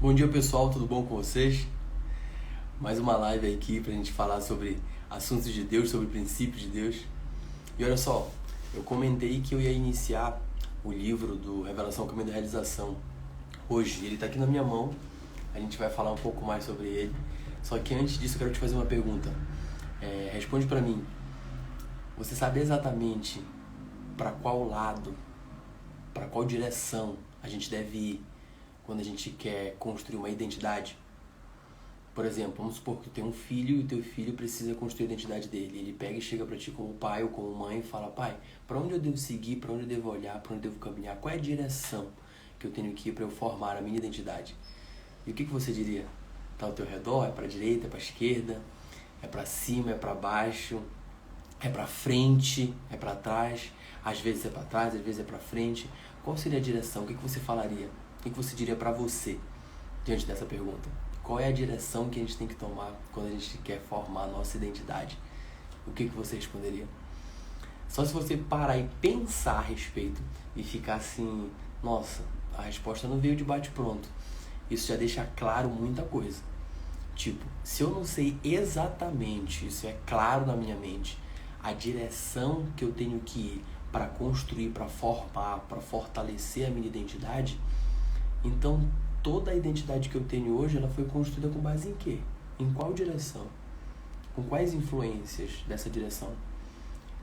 Bom dia pessoal, tudo bom com vocês? Mais uma live aqui pra gente falar sobre assuntos de Deus, sobre princípios de Deus. E olha só, eu comentei que eu ia iniciar o livro do Revelação Caminho da Realização hoje. Ele tá aqui na minha mão, a gente vai falar um pouco mais sobre ele. Só que antes disso eu quero te fazer uma pergunta. Responde pra mim, você sabe exatamente para qual lado, para qual direção a gente deve ir quando a gente quer construir uma identidade? Por exemplo, vamos supor que tu tem um filho e o teu filho precisa construir a identidade dele. Ele pega e chega pra ti como pai ou como mãe e fala: pai, pra onde eu devo seguir, pra onde eu devo olhar, pra onde eu devo caminhar? Qual é a direção que eu tenho que ir pra eu formar a minha identidade? E o que você diria? Tá ao teu redor? É pra direita, é pra esquerda? É pra cima, é pra baixo? É pra frente? É pra trás? Às vezes é pra trás, às vezes é pra frente. Qual seria a direção? O que você falaria? O que você diria pra você diante dessa pergunta? Qual é a direção que a gente tem que tomar quando a gente quer formar a nossa identidade? O que você responderia? Só se você parar e pensar a respeito e ficar assim, nossa, a resposta não veio de bate-pronto. Isso já deixa claro muita coisa. Tipo, se eu não sei exatamente, isso é claro na minha mente, a direção que eu tenho que ir para construir, para formar, para fortalecer a minha identidade, então toda a identidade que eu tenho hoje, ela foi construída com base em quê? Em qual direção? Com quais influências dessa direção?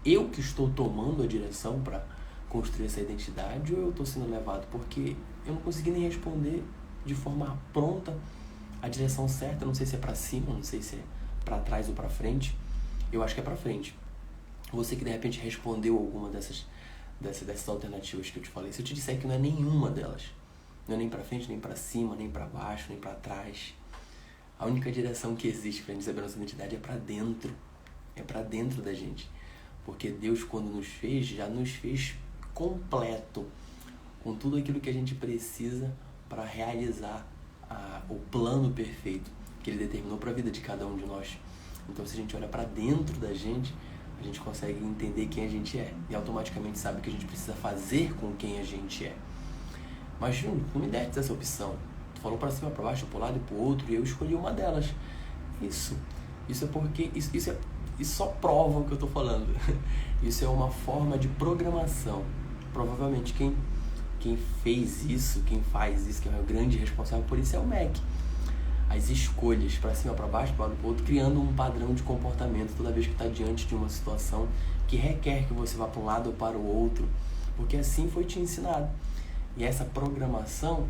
Eu que estou tomando a direção para construir essa identidade, ou eu estou sendo levado? Porque eu não consegui nem responder de forma pronta a direção certa. Eu não sei se é para cima, não sei se é para trás ou para frente. Eu acho que é para frente. Você que de repente respondeu alguma dessas alternativas que eu te falei, se eu te disser que não é nenhuma delas, não é nem para frente, nem para cima, nem para baixo, nem para trás, a única direção que existe para a gente saber a nossa identidade é para dentro. É para dentro da gente. Porque Deus, quando nos fez, já nos fez completo, com tudo aquilo que a gente precisa para realizar o plano perfeito que Ele determinou para a vida de cada um de nós. Então, se a gente olha para dentro da gente, a gente consegue entender quem a gente é e automaticamente sabe o que a gente precisa fazer com quem a gente é. Mas, Júnior, não me deste essa opção. Tu falou para cima, para baixo, para um lado e para o outro, e eu escolhi uma delas. Isso é porque isso só prova o que eu estou falando. Isso é uma forma de programação. Provavelmente quem fez isso, quem faz isso, quem é o grande responsável por isso é o Mac. As escolhas para cima, para baixo, para o lado, para o outro, criando um padrão de comportamento toda vez que está diante de uma situação que requer que você vá para um lado ou para o outro, porque assim foi te ensinado. E essa programação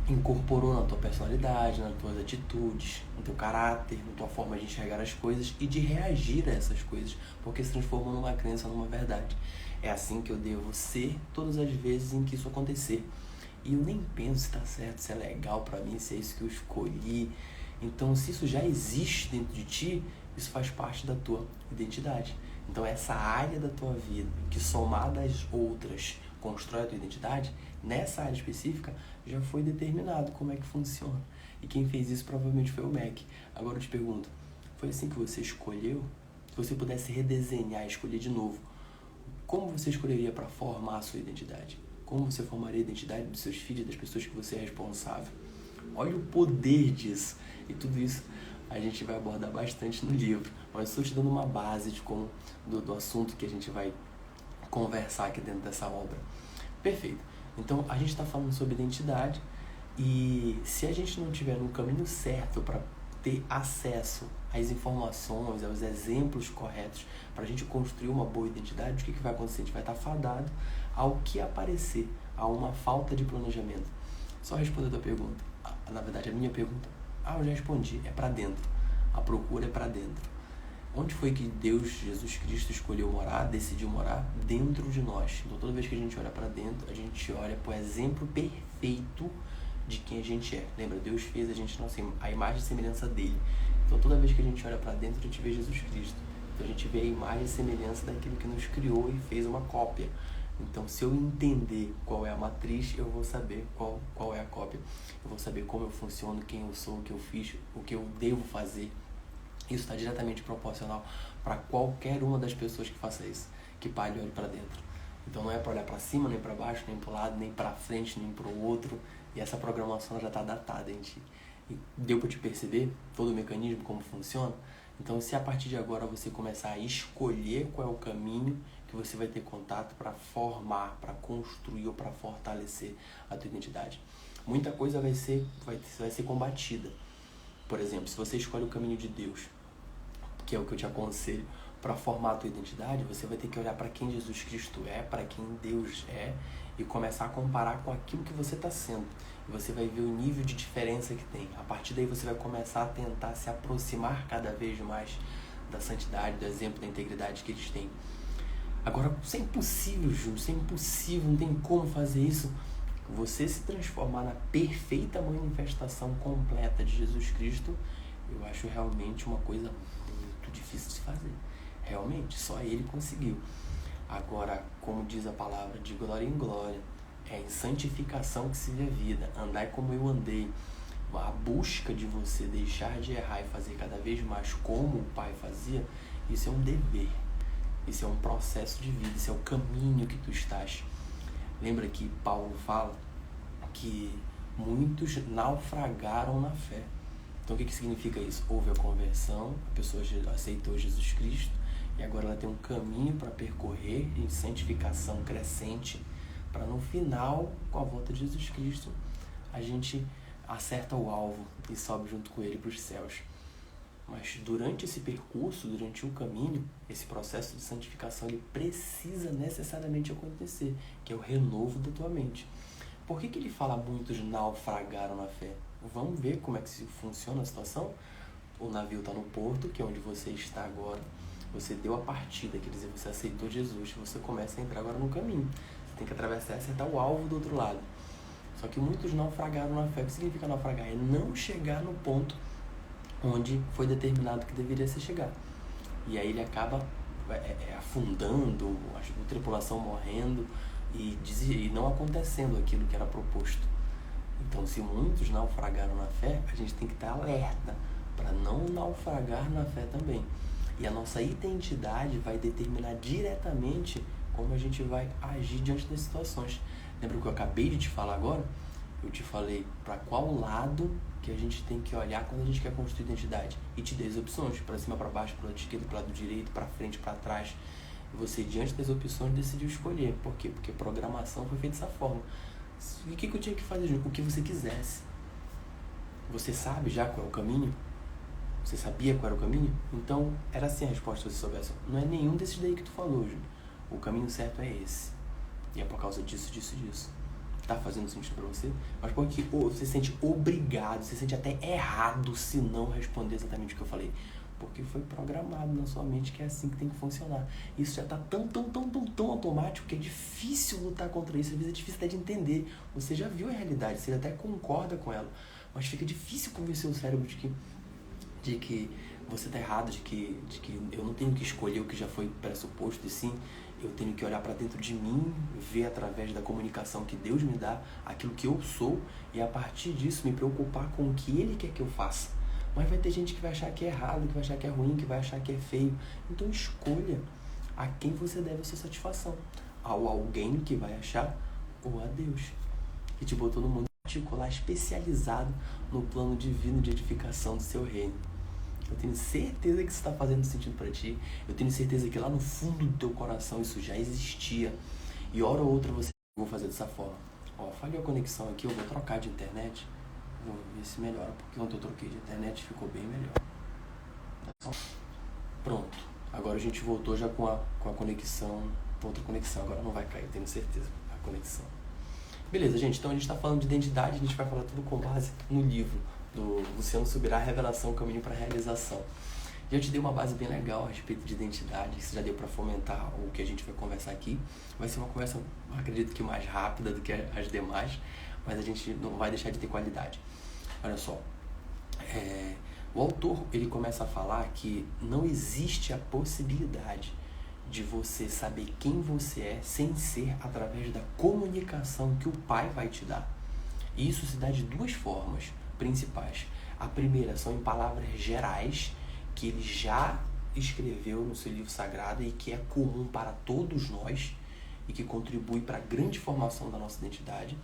incorporou na tua personalidade, nas tuas atitudes, no teu caráter, na tua forma de enxergar as coisas e de reagir a essas coisas, porque se transformou numa crença, numa verdade. É assim que eu devo ser todas as vezes em que isso acontecer. E eu nem penso se está certo, se é legal para mim, se é isso que eu escolhi. Então, se isso já existe dentro de ti, isso faz parte da tua identidade. Então, essa área da tua vida, que somada às outras constrói a tua identidade, nessa área específica já foi determinado como é que funciona. E quem fez isso provavelmente foi o Mac. Agora eu te pergunto, foi assim que você escolheu? Se você pudesse redesenhar, escolher de novo, como você escolheria para formar a sua identidade? Como você formaria a identidade dos seus filhos, das pessoas que você é responsável? Olha o poder disso. E tudo isso a gente vai abordar bastante no livro. Mas estou te dando uma base de como, do assunto que a gente vai conversar aqui dentro dessa obra. Perfeito. Então, a gente está falando sobre identidade e se a gente não tiver no caminho certo para ter acesso às informações, aos exemplos corretos para a gente construir uma boa identidade, o que vai acontecer? A gente vai estar fadado ao que aparecer, a uma falta de planejamento. Só responder a tua pergunta. Na verdade, a minha pergunta. Eu já respondi. É para dentro. A procura é para dentro. Onde foi que Deus, Jesus Cristo, escolheu morar, decidiu morar? Dentro de nós. Então, toda vez que a gente olha para dentro, a gente olha para o exemplo perfeito de quem a gente é. Lembra? Deus fez a gente a imagem e semelhança dele. Então, toda vez que a gente olha para dentro, a gente vê Jesus Cristo. Então, a gente vê a imagem e semelhança daquilo que nos criou e fez uma cópia. Então, se eu entender qual é a matriz, eu vou saber qual é a cópia. Eu vou saber como eu funciono, quem eu sou, o que eu fiz, o que eu devo fazer. Isso está diretamente proporcional para qualquer uma das pessoas que faça isso, que pare e olhe para dentro. Então não é para olhar para cima, nem para baixo, nem para o lado, nem para frente, nem para o outro. E essa programação já está datada em ti. E deu para te perceber todo o mecanismo, como funciona? Então, se a partir de agora você começar a escolher qual é o caminho que você vai ter contato para formar, para construir ou para fortalecer a tua identidade, muita coisa vai ser combatida. Por exemplo, se você escolhe o caminho de Deus, que é o que eu te aconselho, para formar a tua identidade, você vai ter que olhar para quem Jesus Cristo é, para quem Deus é, e começar a comparar com aquilo que você está sendo. E você vai ver o nível de diferença que tem. A partir daí você vai começar a tentar se aproximar cada vez mais da santidade, do exemplo, da integridade que eles têm. Agora, isso é impossível, Júlio, isso é impossível, não tem como fazer isso. Você se transformar na perfeita manifestação completa de Jesus Cristo, eu acho realmente uma coisa muito difícil de fazer. Realmente, só ele conseguiu. Agora, como diz a palavra, de glória em glória, é em santificação que se vê a vida. Andai como eu andei. A busca de você deixar de errar e fazer cada vez mais como o Pai fazia, isso é um dever. Isso é um processo de vida, isso é o caminho que tu estás. Lembra que Paulo fala que muitos naufragaram na fé. Então o que significa isso? Houve a conversão, a pessoa aceitou Jesus Cristo e agora ela tem um caminho para percorrer em santificação crescente, para no final, com a volta de Jesus Cristo, a gente acerta o alvo e sobe junto com ele para os céus. Mas durante esse percurso, durante o caminho, esse processo de santificação, ele precisa necessariamente acontecer, que é o renovo da tua mente. Por que ele fala muitos naufragaram na fé? Vamos ver como é que funciona a situação? O navio está no porto, que é onde você está agora. Você deu a partida, quer dizer, você aceitou Jesus, você começa a entrar agora no caminho. Você tem que atravessar e acertar o alvo do outro lado. Só que muitos naufragaram na fé. O que significa naufragar? É não chegar no ponto onde foi determinado que deveria se chegar. E aí ele acaba afundando, a tripulação morrendo e não acontecendo aquilo que era proposto. Então, se muitos naufragaram na fé, a gente tem que estar alerta para não naufragar na fé também. E a nossa identidade vai determinar diretamente como a gente vai agir diante das situações. Lembra o que eu acabei de te falar agora? Eu te falei para qual lado que a gente tem que olhar quando a gente quer construir identidade. E te dei as opções, para cima, para baixo, para o lado esquerdo, para o lado direito, para frente, para trás. E você, diante das opções, decidiu escolher. Por quê? Porque programação foi feita dessa forma. E o que eu tinha que fazer? O que você quisesse. Você sabe já qual é o caminho? Você sabia qual era o caminho? Então, era assim a resposta se você soubesse. Não é nenhum desses daí que tu falou, Júlio. O caminho certo é esse. E é por causa disso, disso, disso. Tá fazendo sentido pra você? Mas porque você se sente obrigado, você se sente até errado se não responder exatamente o que eu falei. Porque foi programado na sua mente que é assim que tem que funcionar. Isso já tá tão automático que é difícil lutar contra isso. Às vezes é difícil até de entender. Você já viu a realidade, você até concorda com ela. Mas fica difícil convencer o cérebro de que você tá errado, de que eu não tenho que escolher o que já foi pressuposto, e sim, eu tenho que olhar para dentro de mim, ver através da comunicação que Deus me dá aquilo que eu sou e a partir disso me preocupar com o que Ele quer que eu faça. Mas vai ter gente que vai achar que é errado, que vai achar que é ruim, que vai achar que é feio. Então escolha a quem você deve a sua satisfação. Ao alguém que vai achar ou a Deus, que te botou no mundo particular, especializado no plano divino de edificação do seu reino. Eu tenho certeza que isso está fazendo sentido para ti. Eu tenho certeza que lá no fundo do teu coração isso já existia. E hora ou outra você vou fazer dessa forma. Falhou a conexão aqui, eu vou trocar de internet. Vou ver se melhora, porque ontem eu troquei de internet ficou bem melhor. Pronto. Agora a gente voltou já com a conexão, outra conexão. Agora não vai cair, eu tenho certeza, a conexão. Beleza, gente. Então a gente está falando de identidade, a gente vai falar tudo com base no livro do Luciano Subirá, Revelação, Caminho para a Realização. E eu te dei uma base bem legal a respeito de identidade, isso já deu para fomentar o que a gente vai conversar aqui. Vai ser uma conversa, acredito que mais rápida do que as demais, mas a gente não vai deixar de ter qualidade. Olha só, o autor ele começa a falar que não existe a possibilidade de você saber quem você é sem ser através da comunicação que o Pai vai te dar. E isso se dá de duas formas principais. A primeira são em palavras gerais, que ele já escreveu no seu livro sagrado e que é comum para todos nós e que contribui para a grande formação da nossa identidade.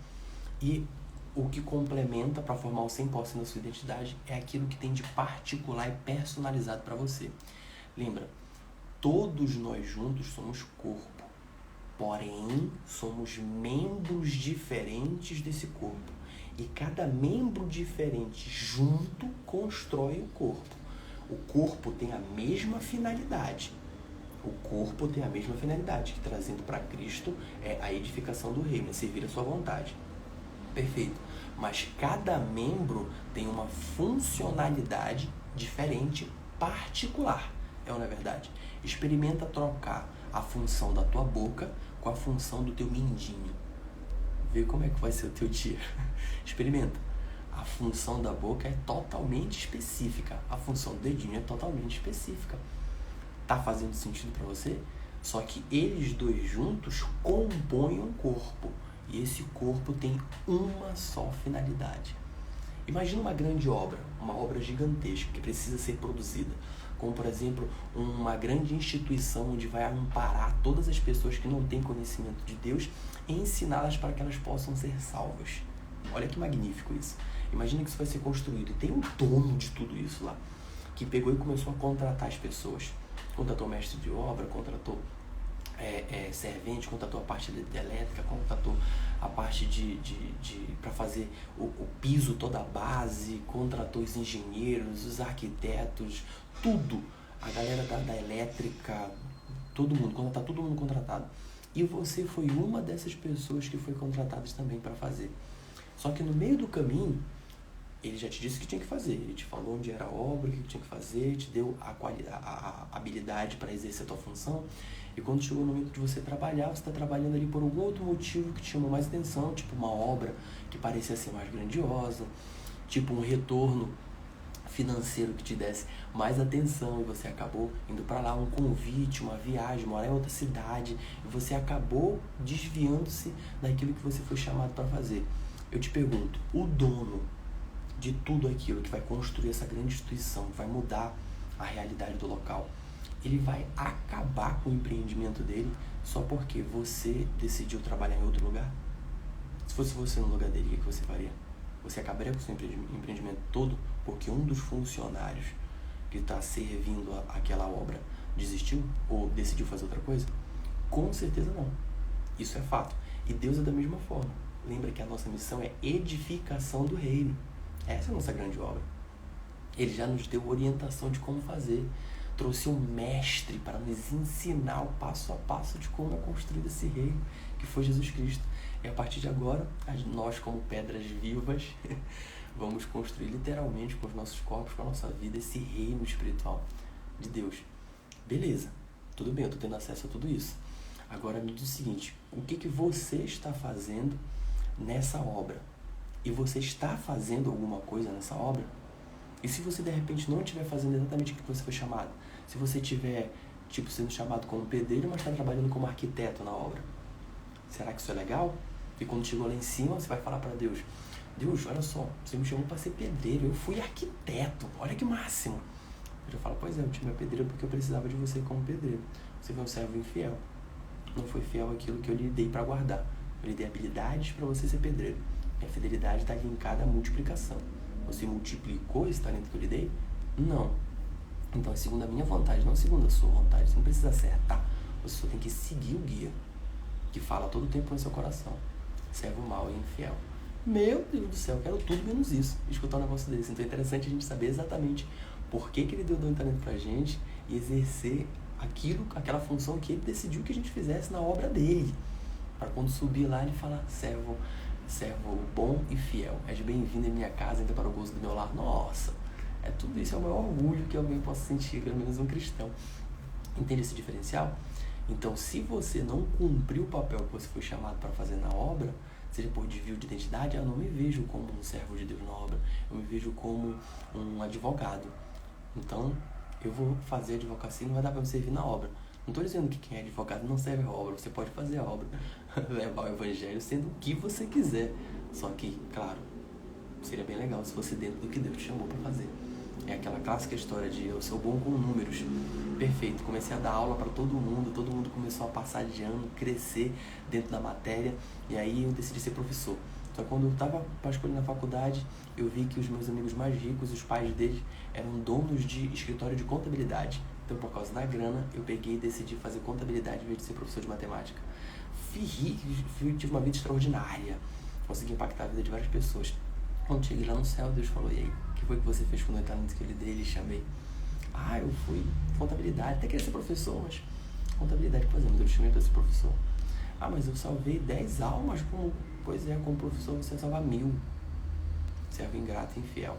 E o que complementa para formar o 100% da sua identidade é aquilo que tem de particular e personalizado para você. Lembra, todos nós juntos somos corpo, porém somos membros diferentes desse corpo. E cada membro diferente junto constrói o corpo. O corpo tem a mesma finalidade. O corpo tem a mesma finalidade, que trazendo para Cristo é a edificação do reino, é servir a sua vontade. Perfeito. Mas cada membro tem uma funcionalidade diferente, particular. É ou não é verdade? Experimenta trocar a função da tua boca com a função do teu mindinho. Vê como é que vai ser o teu dia. Experimenta. A função da boca é totalmente específica. A função do dedinho é totalmente específica. Tá fazendo sentido para você? Só que eles dois juntos compõem um corpo. E esse corpo tem uma só finalidade. Imagina uma grande obra, uma obra gigantesca que precisa ser produzida. Como, por exemplo, uma grande instituição onde vai amparar todas as pessoas que não têm conhecimento de Deus e ensiná-las para que elas possam ser salvas. Olha que magnífico isso. Imagina que isso vai ser construído. E tem um dono de tudo isso lá, que pegou e começou a contratar as pessoas. Contratou mestre de obra, contratou servente, contratou a parte de elétrica, contratou a parte para fazer o piso, toda a base, contratou os engenheiros, os arquitetos, tudo. A galera da elétrica, todo mundo, tá todo mundo contratado. E você foi uma dessas pessoas que foi contratadas também para fazer. Só que no meio do caminho, ele já te disse o que tinha que fazer, ele te falou onde era a obra, o que tinha que fazer, te deu a habilidade para exercer a tua função. E quando chegou o momento de você trabalhar, você está trabalhando ali por algum outro motivo que te chamou mais atenção, tipo uma obra que parecia ser mais grandiosa, tipo um retorno financeiro que te desse mais atenção, e você acabou indo para lá, um convite, uma viagem, morar em outra cidade, e você acabou desviando-se daquilo que você foi chamado para fazer. Eu te pergunto, o dono de tudo aquilo que vai construir essa grande instituição, que vai mudar a realidade do local, ele vai acabar com o empreendimento dele só porque você decidiu trabalhar em outro lugar? Se fosse você no lugar dele, o que você faria? Você acabaria com o seu empreendimento todo porque um dos funcionários que está servindo aquela obra desistiu ou decidiu fazer outra coisa? Com certeza não. Isso é fato. E Deus é da mesma forma. Lembra que a nossa missão é edificação do reino. Essa é a nossa grande obra. Ele já nos deu orientação de como fazer. Trouxe um mestre para nos ensinar o passo a passo de como é construído esse reino, que foi Jesus Cristo. E a partir de agora, nós como pedras vivas, vamos construir literalmente com os nossos corpos, com a nossa vida, esse reino espiritual de Deus. Beleza, tudo bem, eu estou tendo acesso a tudo isso. Agora me diz o seguinte, o que você está fazendo nessa obra? E você está fazendo alguma coisa nessa obra? E se você de repente não estiver fazendo exatamente o que você foi chamado? Se você estiver sendo chamado como pedreiro, mas está trabalhando como arquiteto na obra, será que isso é legal? E quando chegou lá em cima, você vai falar para Deus, Deus, olha só, você me chamou para ser pedreiro, eu fui arquiteto, olha que máximo. Ele fala, pois é, eu te chamei pedreiro porque eu precisava de você como pedreiro. Você foi um servo infiel, não foi fiel àquilo que eu lhe dei para guardar. Eu lhe dei habilidades para você ser pedreiro. E a fidelidade está linkada à multiplicação. Você multiplicou esse talento que eu lhe dei? Não. Então é segundo a minha vontade, não segundo a sua vontade. Você não precisa acertar. Você só tem que seguir o guia, que fala todo o tempo no seu coração. Servo mau e infiel. Meu Deus do céu, eu quero tudo menos isso. Escutar um negócio desse. Então é interessante a gente saber exatamente por que ele deu um talento pra gente e exercer aquela função que ele decidiu que a gente fizesse na obra dele. Para quando subir lá ele falar, servo bom e fiel, és bem-vindo em minha casa, entra para o gozo do meu lar. Nossa, tudo isso é o maior orgulho que alguém possa sentir, pelo menos um cristão. Entende esse diferencial? Então, se você não cumpriu o papel que você foi chamado para fazer na obra, seja por desvio de identidade, eu não me vejo como um servo de Deus na obra, eu me vejo como um advogado. Então, eu vou fazer advocacia e não vai dar para me servir na obra. Não estou dizendo que quem é advogado não serve a obra, você pode fazer a obra, levar o evangelho sendo o que você quiser. Só que, claro, seria bem legal se fosse dentro do que Deus te chamou para fazer. É aquela clássica história de eu sou bom com números. Perfeito, comecei a dar aula para todo mundo começou a passar de ano, crescer dentro da matéria, e aí eu decidi ser professor. Só que quando eu estava para escolher na faculdade, eu vi que os meus amigos mais ricos, os pais deles, eram donos de escritório de contabilidade. Então, por causa da grana, eu peguei e decidi fazer contabilidade em vez de ser professor de matemática. Tive uma vida extraordinária. Consegui impactar a vida de várias pessoas. Quando cheguei lá no céu, Deus falou: e aí, o que foi que você fez com o talento que eu lhe dei? Lhe chamei. Eu fui contabilidade. Até queria ser professor, mas contabilidade, por exemplo, Deus chamei para ser professor. Mas eu salvei 10 almas como... Pois é, como professor você salva 1000. Servo ingrato e infiel.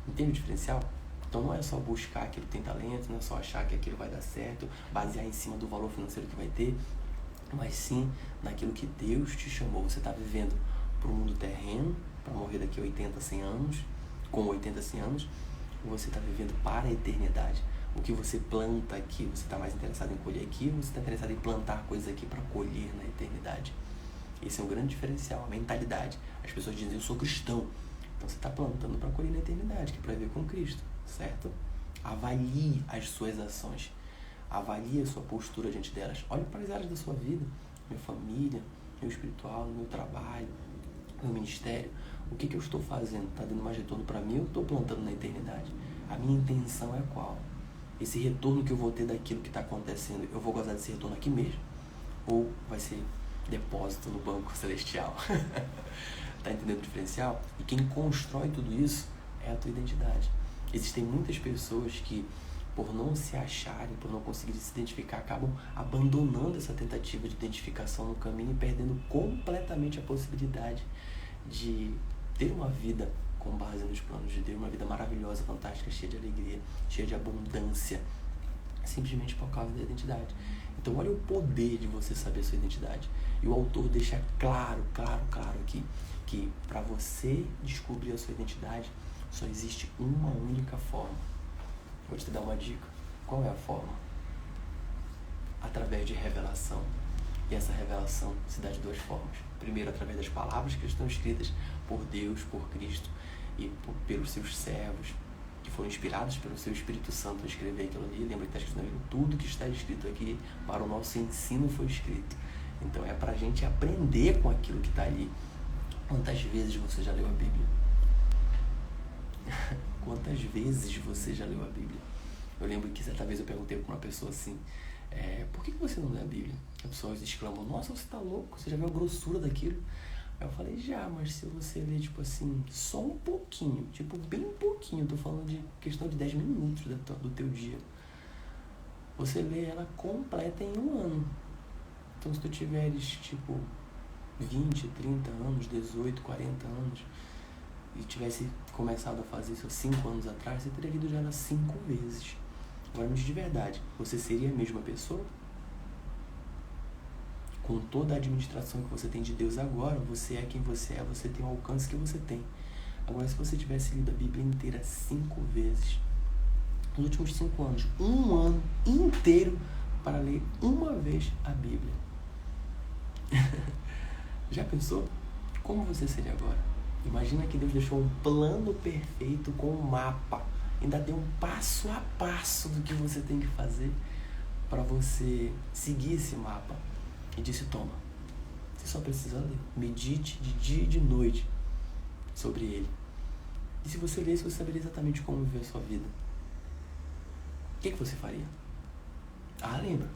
Entende o diferencial? Então não é só buscar aquilo que tem talento, não é só achar que aquilo vai dar certo, basear em cima do valor financeiro que vai ter, mas sim naquilo que Deus te chamou. Você está vivendo para o mundo terreno, para morrer daqui a 80, 100 anos, com 80, 100 anos, ou você está vivendo para a eternidade? O que você planta aqui, você está mais interessado em colher aqui, ou você está interessado em plantar coisas aqui para colher na eternidade? Esse é um grande diferencial, a mentalidade. As pessoas dizem: eu sou cristão. Então você está plantando para colher na eternidade, que é para ver com Cristo, certo? Avalie as suas ações. Avalie a sua postura diante delas. Olhe para as áreas da sua vida. Minha família, meu espiritual, meu trabalho, meu ministério. O que eu estou fazendo? Está dando mais retorno para mim ou estou plantando na eternidade? A minha intenção é qual? Esse retorno que eu vou ter daquilo que está acontecendo, eu vou gozar desse retorno aqui mesmo? Ou vai ser depósito no banco celestial? Tá entendendo o diferencial? E quem constrói tudo isso é a tua identidade. Existem muitas pessoas que, por não se acharem, por não conseguirem se identificar, acabam abandonando essa tentativa de identificação no caminho e perdendo completamente a possibilidade de ter uma vida com base nos planos de Deus, uma vida maravilhosa, fantástica, cheia de alegria, cheia de abundância, simplesmente por causa da identidade. Então olha o poder de você saber a sua identidade. E o autor deixa claro aqui, que para você descobrir a sua identidade, só existe uma única forma. Vou te dar uma dica. Qual é a forma? Através de revelação. E essa revelação se dá de duas formas. Primeiro, através das palavras que estão escritas por Deus, por Cristo e pelos seus servos, que foram inspirados pelo seu Espírito Santo a escrever aquilo ali. Lembra que está escrito no livro: tudo que está escrito aqui para o nosso ensino foi escrito. Então é para a gente aprender com aquilo que está ali. Quantas vezes você já leu a Bíblia? Quantas vezes você já leu a Bíblia? Eu lembro que certa vez eu perguntei para uma pessoa assim: por que você não lê a Bíblia? As pessoas exclamam: nossa, você está louco, você já viu a grossura daquilo? Aí eu falei: já, mas se você ler, tipo assim, só um pouquinho, tipo bem pouquinho, tô falando de questão de 10 minutos do teu dia, você lê ela completa em um ano. Então se tu tiveres, tipo, 20, 30 anos, 18, 40 anos, e tivesse começado a fazer isso há 5 anos atrás, você teria lido já ela 5 vezes. Agora, mas de verdade, você seria a mesma pessoa? Com toda a administração que você tem de Deus agora, você é quem você é, você tem o alcance que você tem. Agora, se você tivesse lido a Bíblia inteira 5 vezes, nos últimos 5 anos, um ano inteiro para ler uma vez a Bíblia. Já pensou? Como você seria agora? Imagina que Deus deixou um plano perfeito com um mapa. Ainda deu um passo a passo do que você tem que fazer para você seguir esse mapa. E disse: toma, você só precisa ler. Medite de dia e de noite sobre ele. E se você lesse, você saberia exatamente como viver a sua vida. O que você faria? Lembra,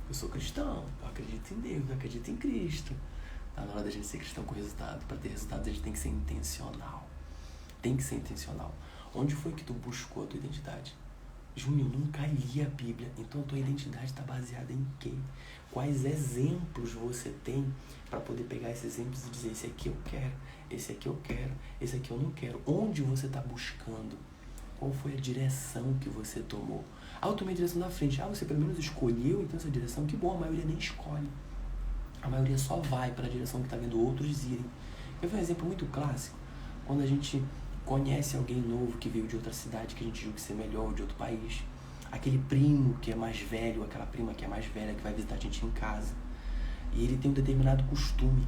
eu sou cristão, eu acredito em Deus, eu acredito em Cristo. Tá na hora da gente ser cristão com resultado. Para ter resultado, a gente tem que ser intencional. Tem que ser intencional. Onde foi que tu buscou a tua identidade? Júnior, eu nunca li a Bíblia. Então a tua identidade está baseada em quê? Quais exemplos você tem para poder pegar esses exemplos e dizer: esse aqui eu quero, esse aqui eu quero, esse aqui eu não quero. Onde você está buscando? Qual foi a direção que você tomou? Eu tomei a direção da frente. Você pelo menos escolheu então essa direção. Que bom, a maioria nem escolhe. A maioria só vai para a direção que está vendo outros irem. Eu vi um exemplo muito clássico. Quando a gente conhece alguém novo que veio de outra cidade, que a gente julga ser melhor, ou de outro país. Aquele primo que é mais velho, aquela prima que é mais velha, que vai visitar a gente em casa. E ele tem um determinado costume.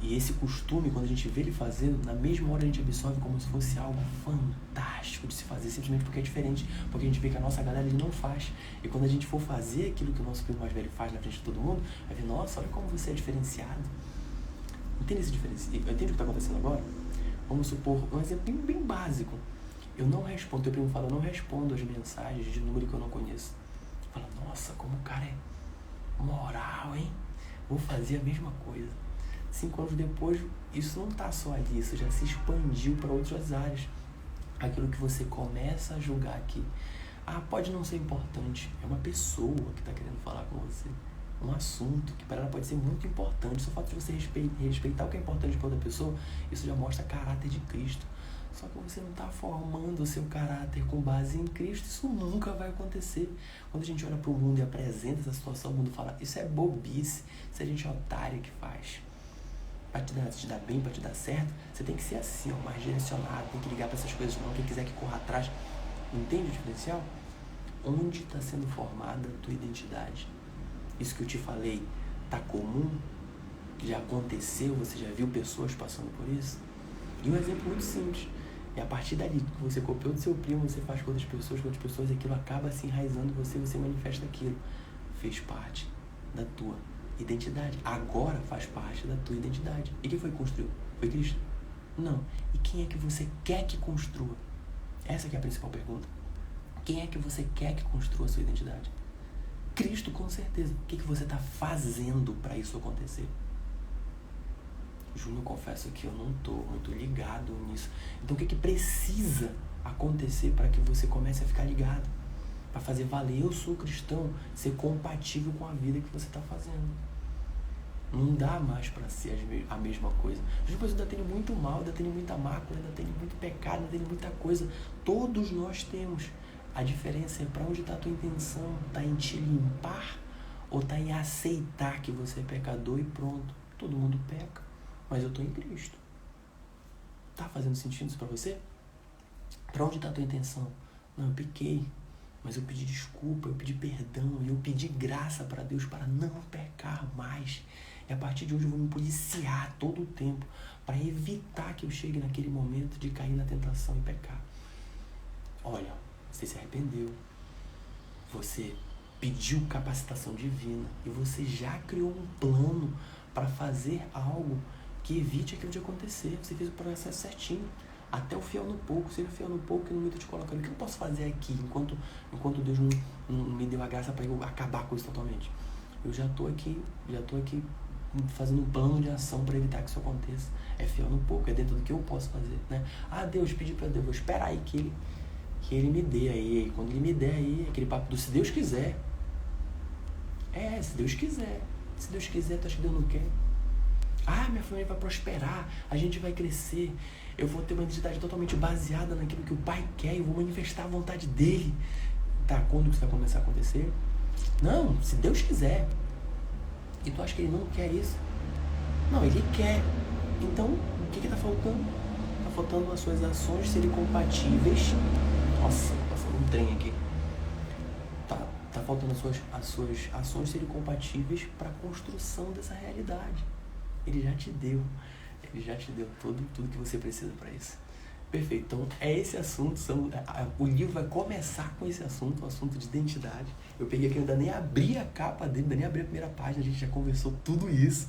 E esse costume, quando a gente vê ele fazendo, na mesma hora a gente absorve como se fosse algo fantástico de se fazer, simplesmente porque é diferente. Porque a gente vê que a nossa galera ele não faz. E quando a gente for fazer aquilo que o nosso primo mais velho faz na frente de todo mundo, vai ver: nossa, olha como você é diferenciado. Entende esse diferencial? Entende o que está acontecendo agora? Vamos supor um exemplo bem básico. Eu não respondo, teu primo fala, eu não respondo as mensagens de número que eu não conheço. Fala, nossa, como o cara é moral, hein? Vou fazer a mesma coisa. 5 anos depois, isso não está só ali, isso já se expandiu para outras áreas. Aquilo que você começa a julgar aqui, pode não ser importante, é uma pessoa que está querendo falar com você. Um assunto que para ela pode ser muito importante. Só o fato de você respeitar o que é importante para outra pessoa, isso já mostra caráter de Cristo. Só que você não está formando o seu caráter com base em Cristo. Isso nunca vai acontecer. Quando a gente olha para o mundo e apresenta essa situação, o mundo fala, isso é bobice, isso a gente é otário que faz. Para te dar bem, para te dar certo, você tem que ser assim, mais direcionado, tem que ligar para essas coisas não, quem quiser que corra atrás. Entende o diferencial? Onde está sendo formada a tua identidade? Isso que eu te falei, tá comum? Já aconteceu? Você já viu pessoas passando por isso? E um exemplo muito simples. É a partir dali que você copiou do seu primo, você faz com outras pessoas, e aquilo acaba se enraizando em você manifesta aquilo. Fez parte da tua identidade. Agora faz parte da tua identidade. E quem foi que construiu? Foi Cristo? Não. E quem é que você quer que construa? Essa que é a principal pergunta. Quem é que você quer que construa a sua identidade? Cristo, com certeza. O que você está fazendo para isso acontecer? Júnior, eu confesso que eu não estou muito ligado nisso. Então, o que precisa acontecer para que você comece a ficar ligado? Para fazer valer, eu sou cristão, ser compatível com a vida que você está fazendo. Não dá mais para ser a mesma coisa. Depois ainda tem muito mal, ainda tem muita mácula, ainda tem muito pecado, ainda tem muita coisa. Todos nós temos. A diferença é para onde está a tua intenção. Está em te limpar ou está em aceitar que você é pecador e pronto. Todo mundo peca, mas eu estou em Cristo. Tá fazendo sentido isso para você? Para onde está a tua intenção? Não, eu pequei, mas eu pedi desculpa, eu pedi perdão, e eu pedi graça para Deus para não pecar mais. E a partir de hoje eu vou me policiar todo o tempo para evitar que eu chegue naquele momento de cair na tentação e pecar. Olha, você se arrependeu, você pediu capacitação divina e você já criou um plano para fazer algo que evite aquilo de acontecer. Você fez o processo certinho. Até o fiel no pouco, seja fiel no pouco e no muito te colocando. O que eu posso fazer aqui enquanto Deus não me deu a graça para eu acabar com isso totalmente? Eu já tô aqui fazendo um plano de ação para evitar que isso aconteça. É fiel no pouco, é dentro do que eu posso fazer, né? Deus, pedi para Deus, vou esperar aí que ele me dê aí. Quando ele me der aí, aquele papo do se Deus quiser. Se Deus quiser. Se Deus quiser, tu acha que Deus não quer? Minha família vai prosperar, a gente vai crescer, eu vou ter uma identidade totalmente baseada naquilo que o Pai quer, eu vou manifestar a vontade dele. Tá, quando isso vai começar a acontecer? Não, se Deus quiser. E tu acha que ele não quer isso? Não, ele quer. Então, o que está faltando? Está faltando as suas ações serem compatíveis. Nossa, passando um trem aqui. Tá faltando as suas ações serem compatíveis para a construção dessa realidade. Ele já te deu tudo que você precisa para isso. Perfeito, então é esse assunto, o livro vai começar com esse assunto, o assunto de identidade. Eu peguei aqui, eu ainda nem abri a capa dele, ainda nem abri a primeira página, a gente já conversou tudo isso.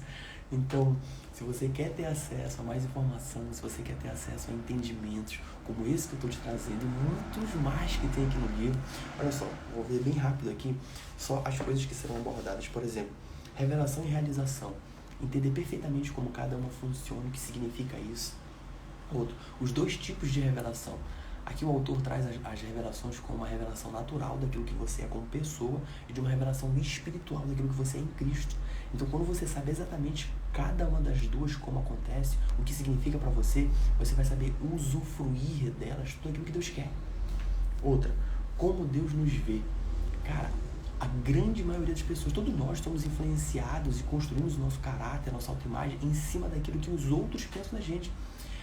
Então, se você quer ter acesso a mais informação, se você quer ter acesso a entendimentos como esse que eu estou te trazendo, muitos mais que tem aqui no livro, olha só, vou ver bem rápido aqui, só as coisas que serão abordadas. Por exemplo, revelação e realização. Entender perfeitamente como cada uma funciona, o que significa isso. Outro, os 2 tipos de revelação. Aqui o autor traz as revelações como uma revelação natural daquilo que você é como pessoa e de uma revelação espiritual daquilo que você é em Cristo. Então, quando você sabe exatamente cada uma das duas, como acontece, o que significa para você, você vai saber usufruir delas, tudo aquilo que Deus quer. Outra, como Deus nos vê. Cara, a grande maioria das pessoas, todos nós estamos influenciados e construímos o nosso caráter, a nossa autoimagem em cima daquilo que os outros pensam da gente.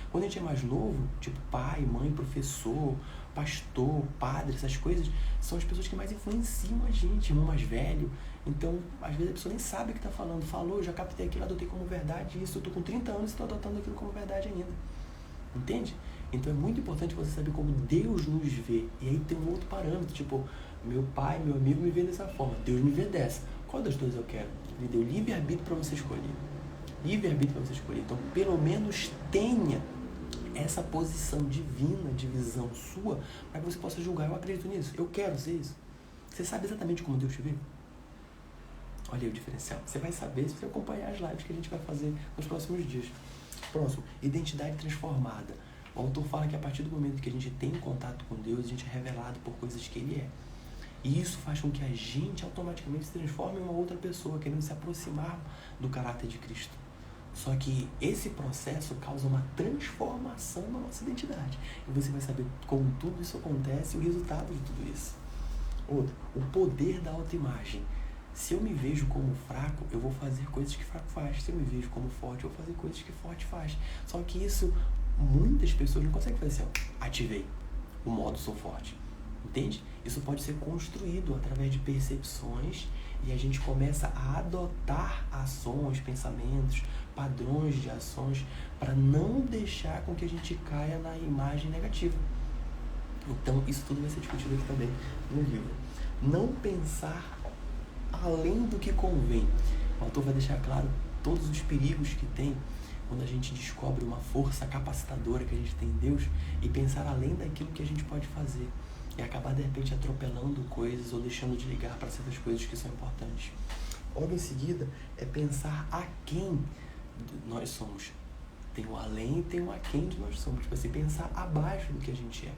Quando a gente é mais novo, tipo pai, mãe, professor, pastor, padre, essas coisas, são as pessoas que mais influenciam a gente, irmão mais velho. Então, às vezes a pessoa nem sabe o que está falando. Falou, já captei aquilo, adotei como verdade isso. Eu estou com 30 anos e estou adotando aquilo como verdade ainda. Entende? Então é muito importante você saber como Deus nos vê. E aí tem um outro parâmetro, tipo, meu pai, meu amigo me vê dessa forma, Deus me vê dessa. Qual das duas eu quero? Ele deu livre-arbítrio para você escolher. livre-arbítrio para você escolher. Então, pelo menos tenha essa posição divina, de visão sua, para que você possa julgar. Eu acredito nisso, eu quero ser isso. Você sabe exatamente como Deus te vê? Olha aí o diferencial. Você vai saber se você acompanhar as lives que a gente vai fazer nos próximos dias. Próximo, identidade transformada. O autor fala que a partir do momento que a gente tem contato com Deus, a gente é revelado por coisas que Ele é. E isso faz com que a gente automaticamente se transforme em uma outra pessoa, querendo se aproximar do caráter de Cristo. Só que esse processo causa uma transformação na nossa identidade. E você vai saber como tudo isso acontece e o resultado de tudo isso. Outro, o poder da autoimagem. Se eu me vejo como fraco, eu vou fazer coisas que fraco faz. Se eu me vejo como forte, eu vou fazer coisas que forte faz. Só que isso, muitas pessoas não conseguem fazer assim, ó, ativei o modo sou forte. Entende? Isso pode ser construído através de percepções e a gente começa a adotar ações, pensamentos, padrões de ações para não deixar com que a gente caia na imagem negativa. Então, isso tudo vai ser discutido aqui também no livro. Não pensar além do que convém. O autor vai deixar claro todos os perigos que tem quando a gente descobre uma força capacitadora que a gente tem em Deus e pensar além daquilo que a gente pode fazer e acabar de repente atropelando coisas ou deixando de ligar para certas coisas que são importantes. Logo em seguida é pensar a quem nós somos. Tem o além e tem o a quem de nós somos. Tipo assim, pensar abaixo do que a gente é.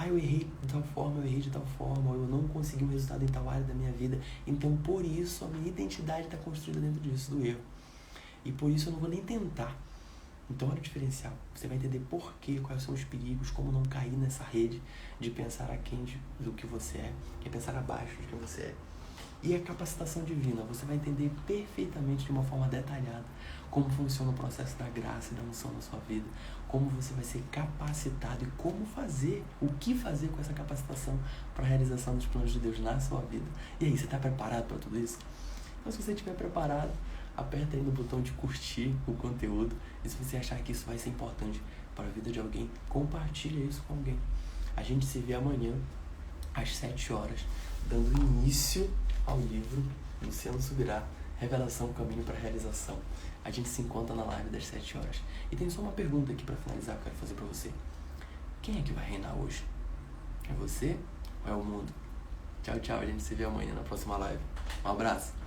Eu errei de tal forma, eu errei de tal forma, ou eu não consegui um resultado em tal área da minha vida. Então, por isso, a minha identidade está construída dentro disso, do erro. E por isso eu não vou nem tentar. Então, olha o diferencial. Você vai entender por quê, quais são os perigos, como não cair nessa rede de pensar aquém do que você é, que é pensar abaixo do que você é. E a capacitação divina, você vai entender perfeitamente de uma forma detalhada como funciona o processo da graça e da unção na sua vida, como você vai ser capacitado e como fazer, o que fazer com essa capacitação para a realização dos planos de Deus na sua vida. E aí, você está preparado para tudo isso? Então, se você estiver preparado, aperta aí no botão de curtir o conteúdo e se você achar que isso vai ser importante para a vida de alguém, compartilha isso com alguém. A gente se vê amanhã às 7 horas, dando início ao livro Luciano Subirá, Revelação, Caminho para a Realização. A gente se encontra na live das 7 horas. E tem só uma pergunta aqui para finalizar que eu quero fazer para você. Quem é que vai reinar hoje? É você ou é o mundo? Tchau, tchau. A gente se vê amanhã na próxima live. Um abraço.